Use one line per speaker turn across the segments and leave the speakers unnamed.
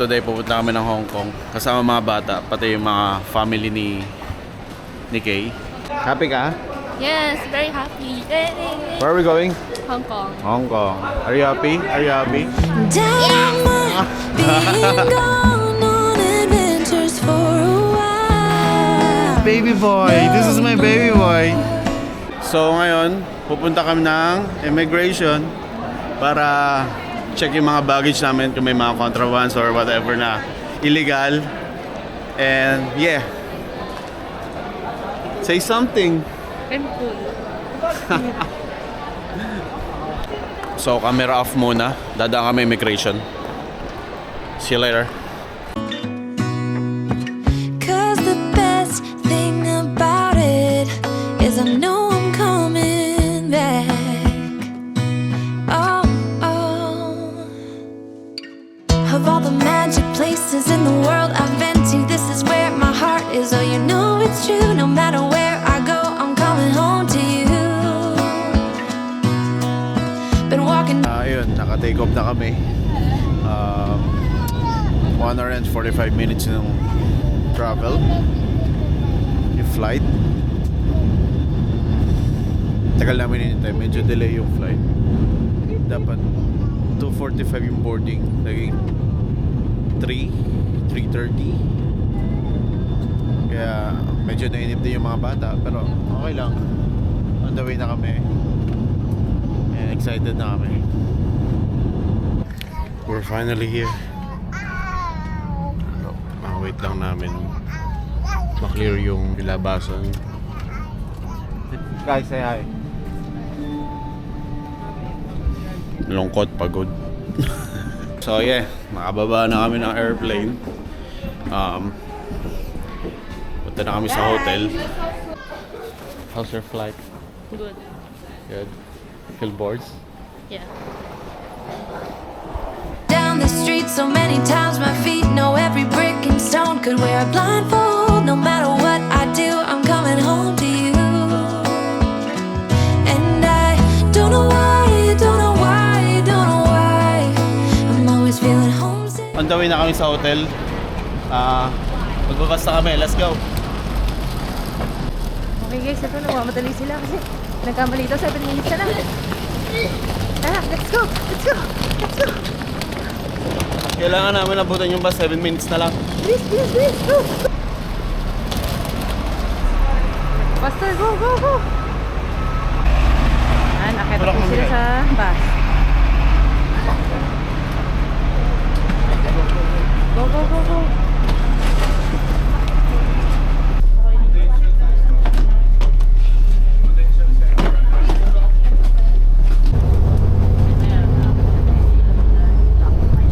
today pupunta kami ng Hong Kong kasama mga bata, pati yung mga family ni Kay. Happy ka?
Yes, very happy. Yay!
Where are we going?
Hong Kong.
Hong Kong. Are you happy? Are you happy? Baby boy! This is my baby boy! So ngayon, pupunta kami ng immigration para check yung mga baggage namin kung may mga contrabands or whatever na illegal. And yeah. Say something.
I'm cool.
So camera off muna. Dadaan kami immigration. See you later.
Cause the best thing about it is I know I'm coming back. Oh, oh. Of all the magic places in the world I've been to, this is where my heart is. Oh, you know it's true. No matter where I go, I'm coming home to you. Been walking.
Ayun, naka-take off na kami. 1 hour and 45 minutes yung travel. Yung flight. Tagal namin hinintay. Medyo delay yung flight. Dapat 2:45 yung boarding. Naging 3:30. Kaya medyo nainip din yung mga bata. Pero okay lang. On the way na kami. And excited na kami. We're finally here. Wait lang namin ma-clear yung bilabasan. Guys, say hi. Lungkot, pagod. So yeah, makababa na kami ng airplane. Punta na kami sa hotel. How's your flight?
Good.
Good. Feel bored?
Yeah.
Down the street so many times my feet know every brick and stone. Could wear a blindfold. No matter what I do, I'm coming home to you. And I don't know why, don't know why, don't know why I'm always feeling homesick.
On the way na kami sa hotel. Magbabas na kami. Let's go.
Okay guys, ito nagmamadali sila kasi nagkamali ito 7 minutes na lang. Let's go! Let's go! Let's go!
Kailangan namin abutan yung bus. 7 minutes na lang.
Please, please, please! Go! Faster, go, go, go! Akit
Wala
po
kang
sila
bigay.
sa bus. Go, go, go, go!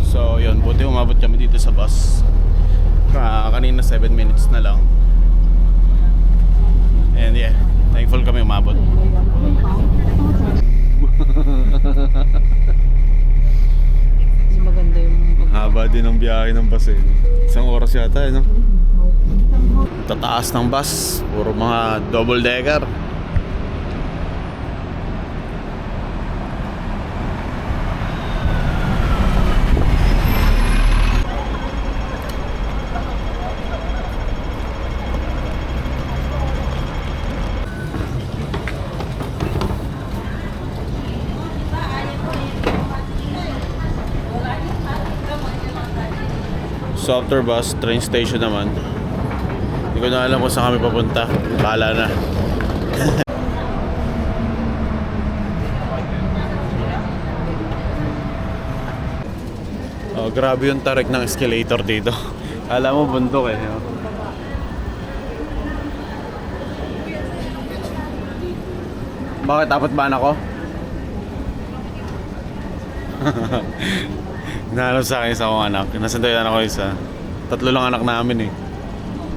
So yun, buti umabot kami dito sa bus. Kanina 7 minutes na lang. And yeah, thankful kami umabot.
Hindi maganda yung
Haba din ang biyahe ng bus eh. Isang oras yata eh, no? Tataas ng bus, puro mga double decker. So after bus, train station naman. Hindi ko na alam kung saan kami papunta. Bahala na. Oh, grabe yung tarik ng escalator dito. Alam mo, bundok eh. No? Bakit? Dapat ba ako? Nahanap sa akin isa kong anak. Nasandayan ako isa. 3 lang anak namin eh.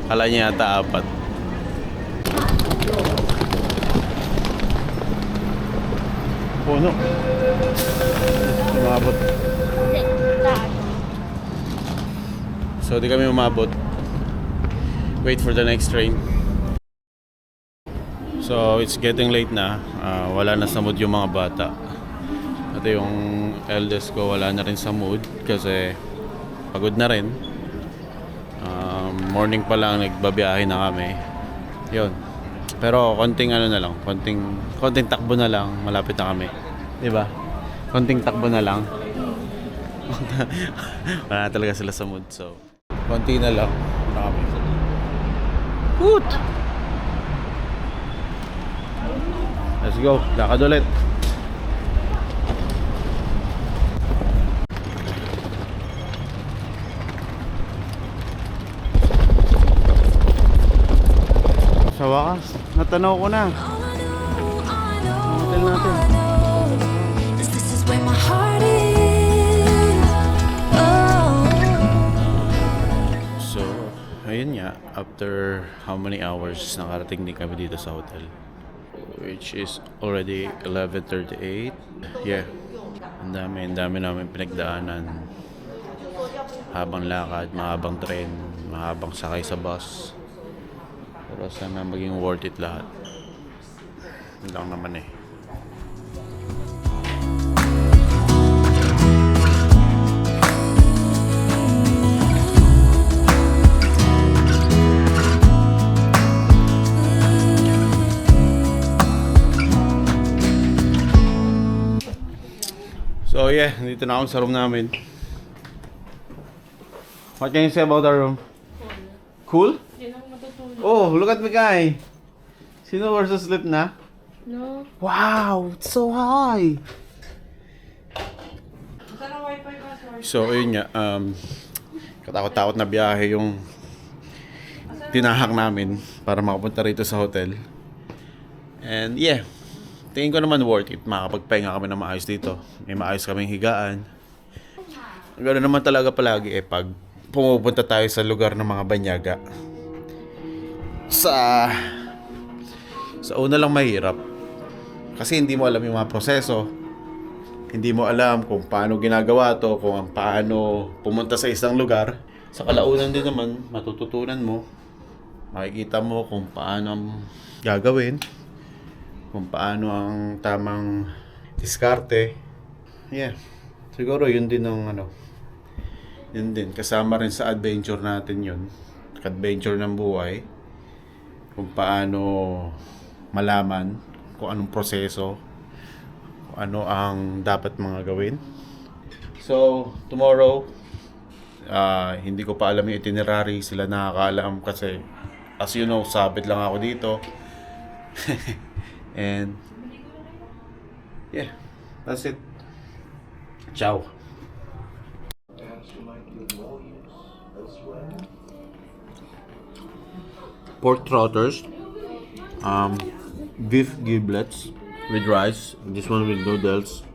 Kala niya yata 4. Puno. Umabot. So di kami umabot. Wait for the next train. So it's getting late na. Wala na sa mood yung mga bata. At yung eldest ko wala na rin sa mood kasi pagod na rin. Morning pa lang nagbabiyahe na kami. Yun. Pero konting ano na lang, konting takbo na lang, malapit na kami. 'Di ba? Konting takbo na lang. Wala na talaga sila sa mood, so konti na lang na kami. Good. Let's go. Lakad ulit. Sa wakas, natanaw ko na. Hotel natin.
This is where my heart is. Oh.
So, ayun nga, after how many hours nakarating din kami dito sa hotel, which is already 11:38. Yeah, ang dami namin pinagdaanan. Habang lakad, mahabang tren, mahabang sakay sa bus. Pero sana maging worth it lahat. Yun lang naman eh. So yeah, dito na ako sa room namin. What can you say about our room? Cool? Oh, look at me guy. Sino versus sleep na?
No.
Wow, it's so high. So ayun nga, katakot-takot na biyahe yung tinahak namin para makapunta rito sa hotel. And yeah, tingin ko naman worth it. Makakapagpahinga kami na maayos dito. May maayos kaming higaan. Ganoon naman talaga palagi pag pumupunta tayo sa lugar ng mga banyaga. Sa una lang mahirap. Kasi hindi mo alam yung mga proseso. Hindi mo alam kung paano ginagawa to, kung paano pumunta sa isang lugar. Sa kalaunan din naman, matututunan mo. Makikita mo kung paano ang gagawin. Kung paano ang tamang diskarte. Yeah. Siguro yun din ang yun din. Kasama rin sa adventure natin yun. Adventure ng buhay. Kung paano malaman kung anong proseso, kung ano ang dapat mga gawin. So, tomorrow, hindi ko pa alam yung itinerary. Sila nakakaalam kasi, as you know, sabit lang ako dito. And, yeah, that's it. Ciao. Pork trotters, beef giblets with rice, this one with noodles.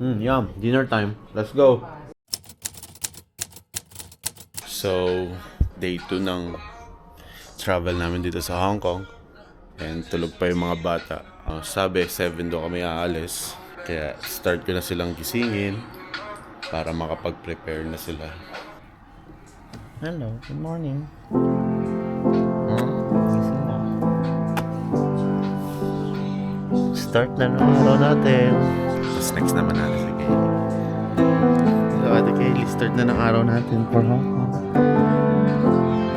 Yum, dinner time. Let's go. So, day 2 ng travel namin dito sa Hong Kong. And tulog pa yung mga bata. Sabi, 7 daw kami aalis. Kaya start ko na silang gisingin para makapag-prepare na sila. Hello, good morning. Gising na. Start na ng araw natin. Tapos next naman natin si Kaylee. So, Ate Kaylee, start na ng araw natin for Hong Kong.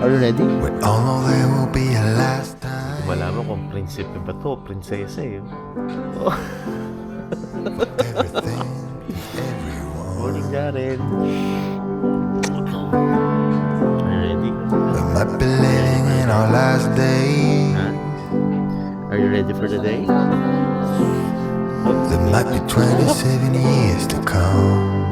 Are you ready?
But although there will be a last time,
Wala mo kung prinsipe ba to, prinsesa eh. Oh.
everything, everyone.
Morning, Jared. Are you ready?
We might be living in our last days.
Huh? Are you ready for the day?
There might be 27 years to come.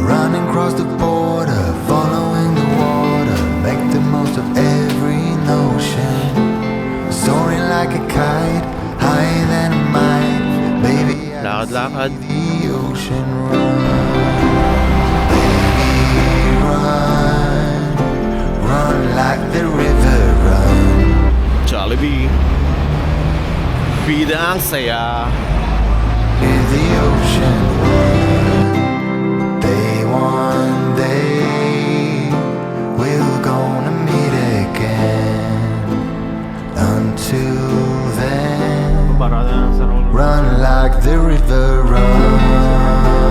Running across the border, following the water, make the most of every notion. Soaring like a kite, higher than a mile. Baby, I
Lakad-lakad.
see the ocean run. Baby, run, run like the river run.
Jollibee. Bida ang saya.
Hear the ocean run. One day we're gonna meet again. Until then, run like the river run.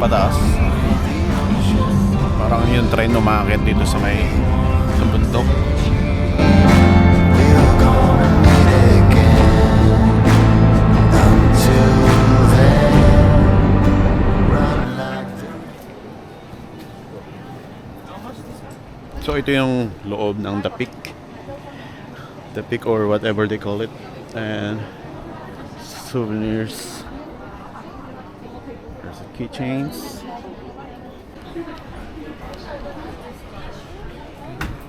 pataas. Parang yung train umakit dito sa may sa bundok.
We're gonna meet again. Until then, run like the
So ito yung loob ng The Peak. The Peak or whatever they call it. And souvenirs. There's the keychains.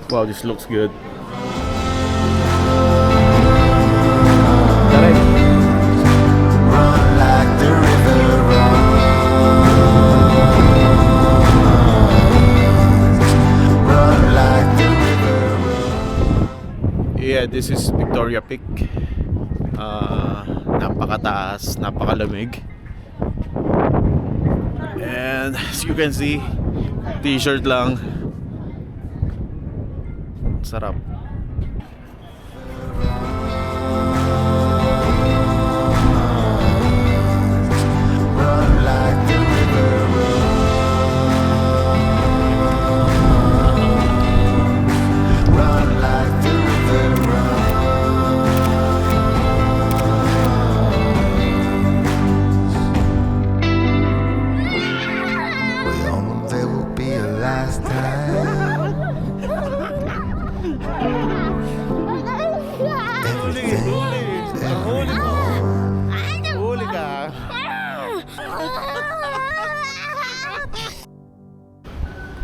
Wow, this looks good.
run like the river runs. Run like the river runs.
Yeah, this is Victoria Peak. Napakataas, napakalamig. And as you can see, t-shirt lang. Sarap.
Run like the river runs. Run like the river runs. We all know there will be a last time.
Huli ka.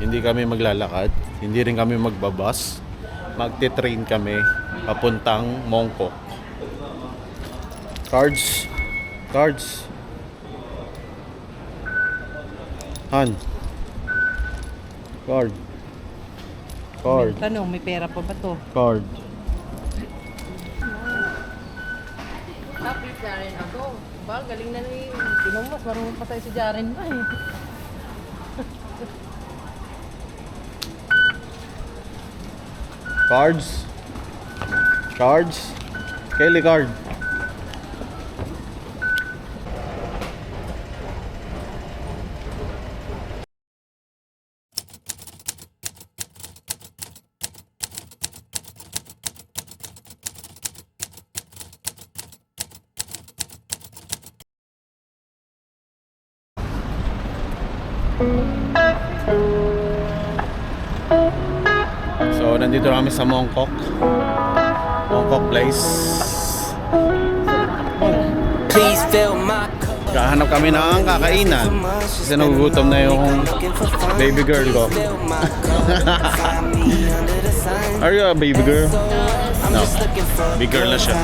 Hindi kami maglalakad, hindi rin kami magbabas. Magte-train kami papuntang Mongkok. Cards. Cards. Han. Card. Card.
Tanong, may pera pa ba to?
Card.
Tapos Jaren ako. Ba, galing na ni Pinumas. Marunong pa tayo si Jaren ba eh.
Cards. Cards. Kelly card. So, nandito na kami sa Mongkok. Mongkok Place.
Please fill my cup.
Kahanap kami ng kakainan. Kasi nagugutom na yung baby girl ko. Are you a baby girl? No. Big girl na siya.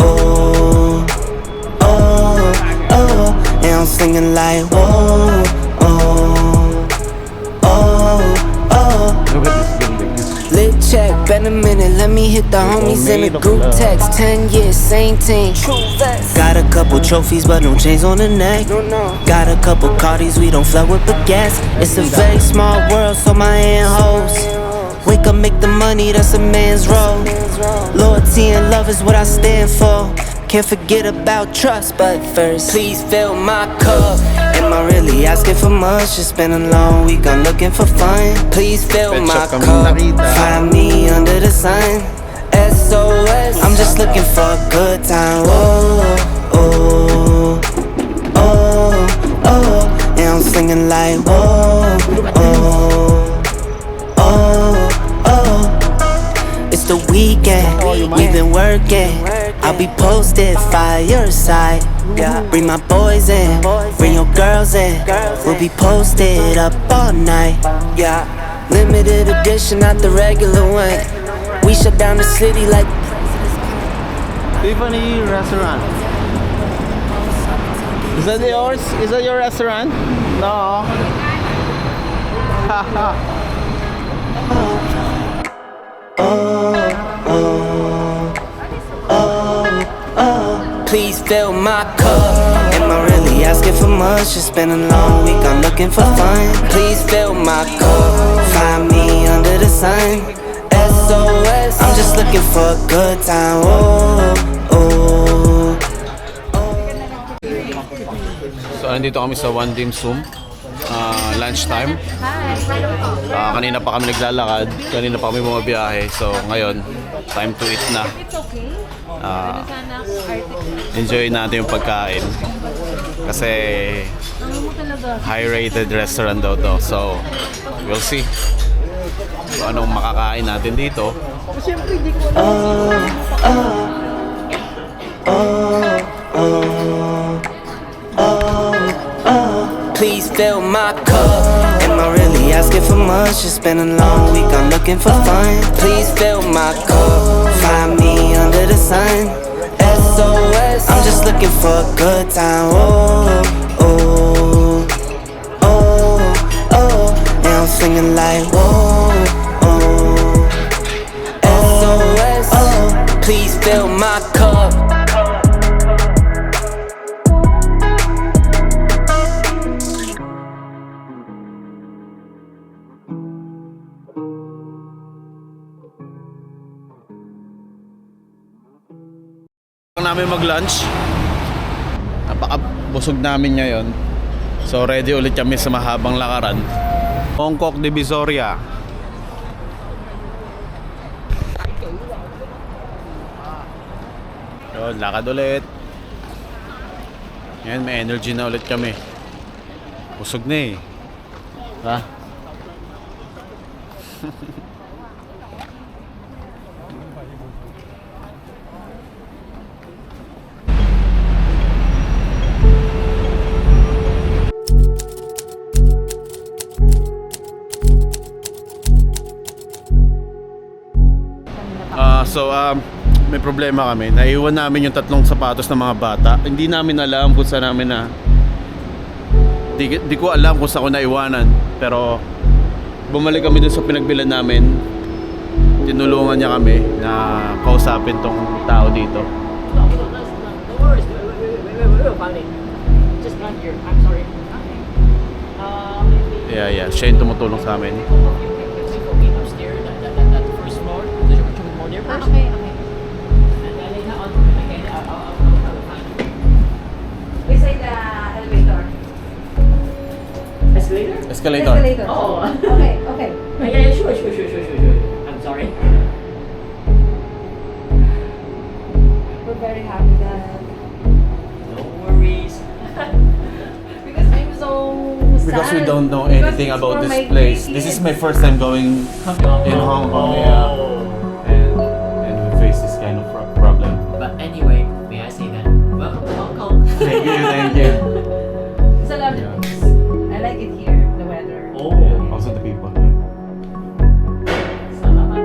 Oh, oh, oh, and I'm singing like whoa, oh, oh, oh.
Look at this building.
Lit check, been a minute, let me hit the homies in the group text. 10 years, same team. Got a couple trophies, but no chains on the neck. Got a couple Cardis, we don't flood with baguettes. It's a very small world, so my hand hoes. Wake up, make the money, that's a man's role. Loyalty and love is what I stand for. Can't forget about trust, but first, please fill my cup. Am I really asking for much? Just been a long week, I'm looking for fun. Please fill
Pet
my
shop kami
cup.
nakita.
Find me under the sun. SOS, I'm just looking for a good time. Oh, oh, oh, oh, and I'm singing like oh, oh. Oh, it's the weekend, we've been working. I'll be posted fireside. Bring my boys in, bring your girls in. We'll be posted up all night. Yeah, limited edition, not the regular one. We shut down the city like
Tiffany Restaurant. Is that yours? Is that your restaurant? No.
please fill my cup. Am I really asking for much? It's been a long week, I'm looking for fun. Please fill my cup. Find me under the sun. SOS, I'm just looking for a good time. Oh, oh.
So nandito kami sa One Dim Sum. Lunchtime.
Hi.
Kanina pa kami naglalakad. Kanina pa kami bumabiyahe. So ngayon, time to eat na.
It's okay. Sana article.
Enjoy natin yung pagkain. Kasi
Ano mo talaga?
high-rated restaurant daw to. So, we'll see kung anong makakain natin dito.
Siyempre, di ko alam.
Please fill my cup. Am I really asking for much? Just been a long week, I'm looking for fun. Please fill my cup. Find me under the sun. SOS. I'm just looking for a good time. Oh, oh, oh, oh. And I'm singing like, whoa, oh. SOS. Oh, please fill my cup.
Namin mag-lunch. Napakabusog namin ngayon. So ready ulit kami sa mahabang lakaran. Bangkok Divisoria. Yun, lakad ulit. Yan, may energy na ulit kami. Busog na eh. Ha? May problema kami. Naiwan namin yung 3 sapatos ng mga bata. Hindi namin alam kung saan namin na... Di ko alam kung saan ko naiwanan. Pero bumalik kami dun sa pinagbilan namin. Tinulungan niya kami na kausapin tong tao dito.
No worries. We'll find it. Just run here. I'm sorry. Okay.
Yeah. Siya yung tumutulong sa amin.
Okay, upstairs. That first floor. There's a room more there first.
Okay.
And then later on, again, I'll find it.
Beside the elevator.
Escalator?
Escalator.
Oh.
Okay.
Yeah, sure. I'm sorry.
We're very happy that...
No worries.
Because I'm so sad.
Because we don't know
Because
anything
it's
about
for
this
my
place.
great
This is
kids.
my first time going in Hong Kong. Yeah. And we face this kind of problem.
But anyway, may I say that? Welcome to Hong Kong.
Thank you.
It's a lovely place. I like it here, the weather.
Oh.
Also the people.
Salamat.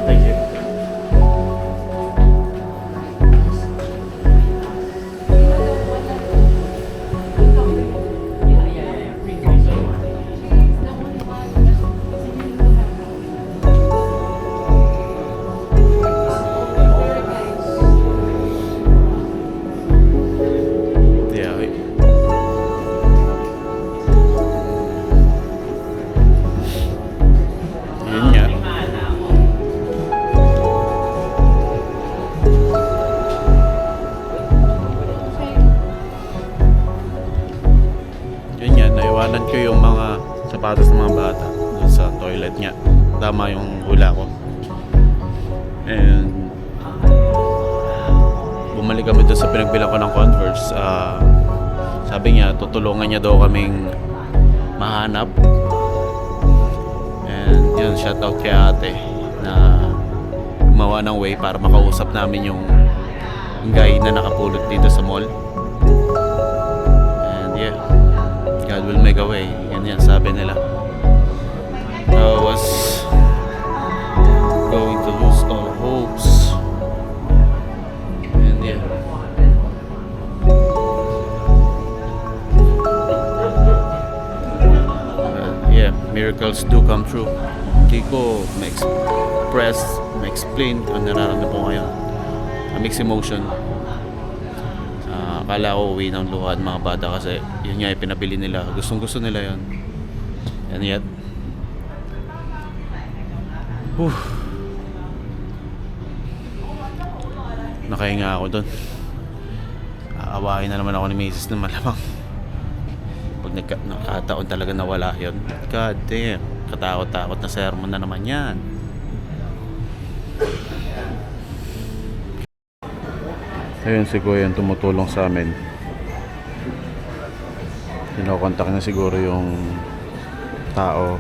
Thank you.
Yeah. Bring
Yeah. Yun nga. Yun nga, naiwanan ko yung mga sapatos ng mga bata dun sa toilet nga. Tama yung hula ko. And bumalik kami dun sa pinagbilang ko ng Converse. Sabi niya, tutulungan niya daw kaming mahanap. And yun, shoutout kay ate na gumawa ng way para makausap namin yung guy na nakapulot dito sa mall. And yeah, God will make a way. Yan sabi nila. I was going to lose all hopes. And yeah. Yeah, miracles do come true. Hindi ko ma-express, ma-explain ang nararamdaman ko ngayon. A mixed emotion. Akala ko uwi ng luha ang mga bata kasi yun nga yung pinabili nila. Gustong gusto nila yun. And yet, nakahinga ako dun. aawahin na naman ako ni Mrs. na malamang. Pag nakataon talaga nawala yun. God damn. Katakot-takot na sermon na naman yan. Ayun si Kuya yung tumutulong sa amin. Kinokontak na siguro yung tao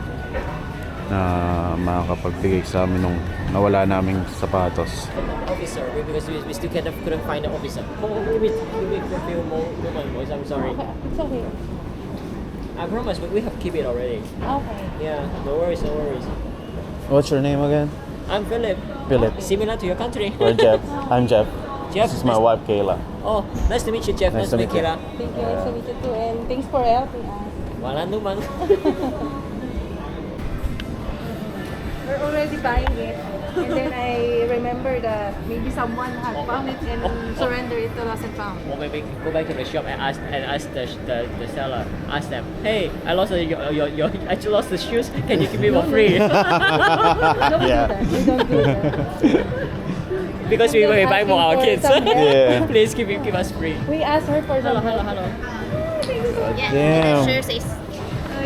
na makakapagbigay sa amin nung nawala naming sapatos.
Officer, because we still couldn't find the officer. Wait for a few moments. I'm sorry.
It's okay.
I promise we have keep it already.
Okay.
Yeah, no worries, no worries.
What's your name again?
I'm Philip.
Philip.
Similar to your country.
We're Jeff. I'm Jeff.
Jeff,
This is my wife Kayla.
Oh, nice to meet you, Jeff.
Nice
Nice,
to
to meet
meet
you.
you.
Thank you. Nice to meet you too. And thanks for helping us.
Wala naman.
We're already buying it. And then I remember that maybe someone had found it and surrendered it to Lost and Found.
Or maybe go back to the shop and ask the seller. Ask them, hey, I lost your I just lost the shoes. Can you give me for free?
No, we
Yeah.
do that. We don't do that.
Because we will buy more our
Asking
kids.
for some help.
Yeah.
Please give us free.
We asked her for
Hello,
some
hello,
help.
hello.
Damn.
Sure says.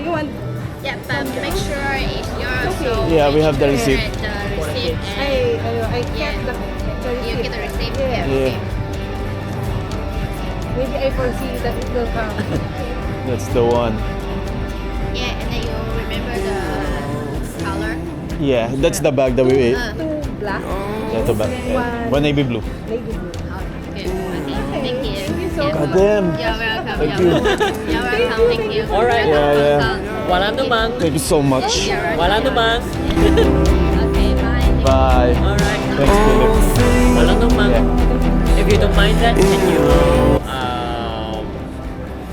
You want?
Yeah, but make sure it's yours. So
Yeah, we have the
make sure
receipt.
The receipt
I kept
Yeah.
the
and you get the receipt.
Yeah.
Yeah.
Maybe I foresee that it will come.
That's the one.
Yeah, and then you remember the color.
Yeah, that's the bag that we ate.
Two black,
That's the bag. One navy blue.
navy blue.
Okay. Thank you.
Thank you so
Yeah.
much.
Damn.
You're welcome.
Thank
You're welcome. You're welcome. Thank you.
Alright.
Yeah, yeah.
Wala naman.
Thank you so much.
You're welcome.
Wala naman.
Okay, bye.
Bye.
Alright.
Thanks, Philip.
Wala naman.
Yeah.
If you don't mind that,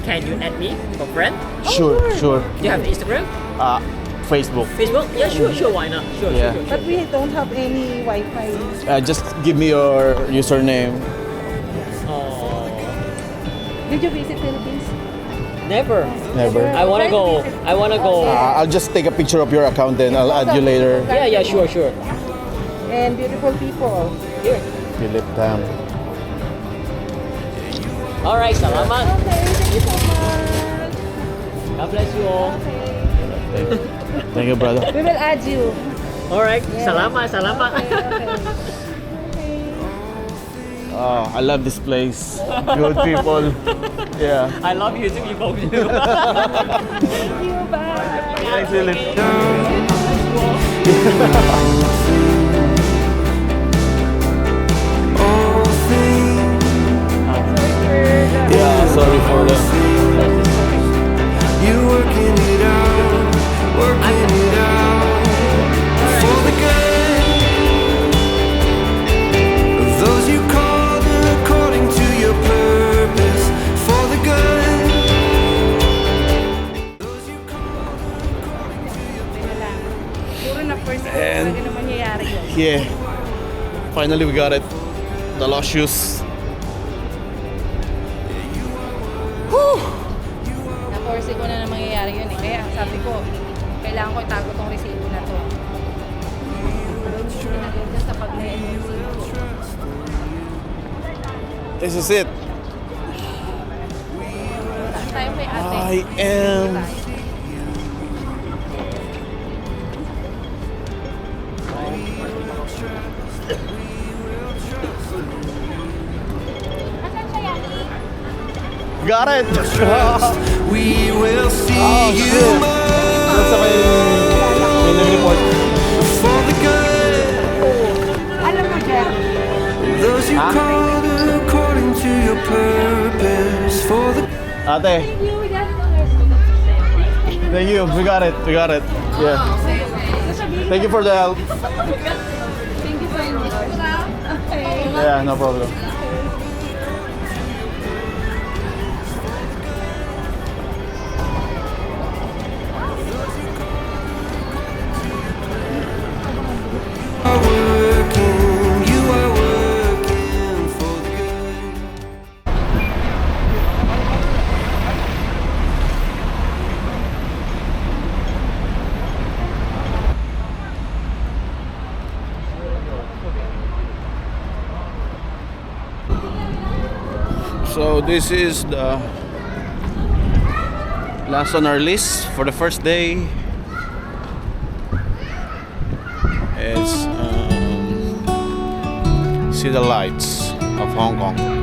can you add me for friend?
Sure, sure.
Do you have Instagram?
Facebook.
Facebook? Yeah, sure, why not? Sure,
Yeah.
sure.
But we don't have any Wi-Fi.
Just give me your username.
Oh,
Did you visit Philippines?
never.
Never.
I wanna go. I wanna go.
I'll just take a picture of your account and I'll add you later.
Yeah, sure.
And beautiful people.
Here.
Philip Tam.
Alright, salamat.
Okay, thank you so much.
God bless you all.
Thank you, brother.
We will add you.
Alright,
Yeah.
salamat.
Oh, I love this place. Good people. Yeah.
I love you too, you both do.
Thank you. Bye.
Thanks, Philip. Yeah, sorry for that.
You working it out, working it out for the good of those you called according to your purpose. For the good. Those you called according to your
Puro na first time
And-
talaga na mangyayari yun.
Yeah. Finally, we got it. The lost shoes.
Na-force ko na mangyayari yun eh. Kaya sabi ko, kailangan ko itago tong resibo na to. Pinagyan dyan sa pag-mail yung resibo.
This is it.
Tayo kay ate.
I am. Got it.
we will see
Oh,
you
shit.
more
That's may nag-report.
for the good.
Alam mo dyan,
Those you called according to your purpose. For the
Ate,
you, we got it on our
thank you. We got it. We got it. Yeah. Thank you for the help.
Thank you so much. Okay.
Yeah, no problem.
are working, you are working for the good.
So this is the last on our list for the first day. It's see the lights of Hong Kong.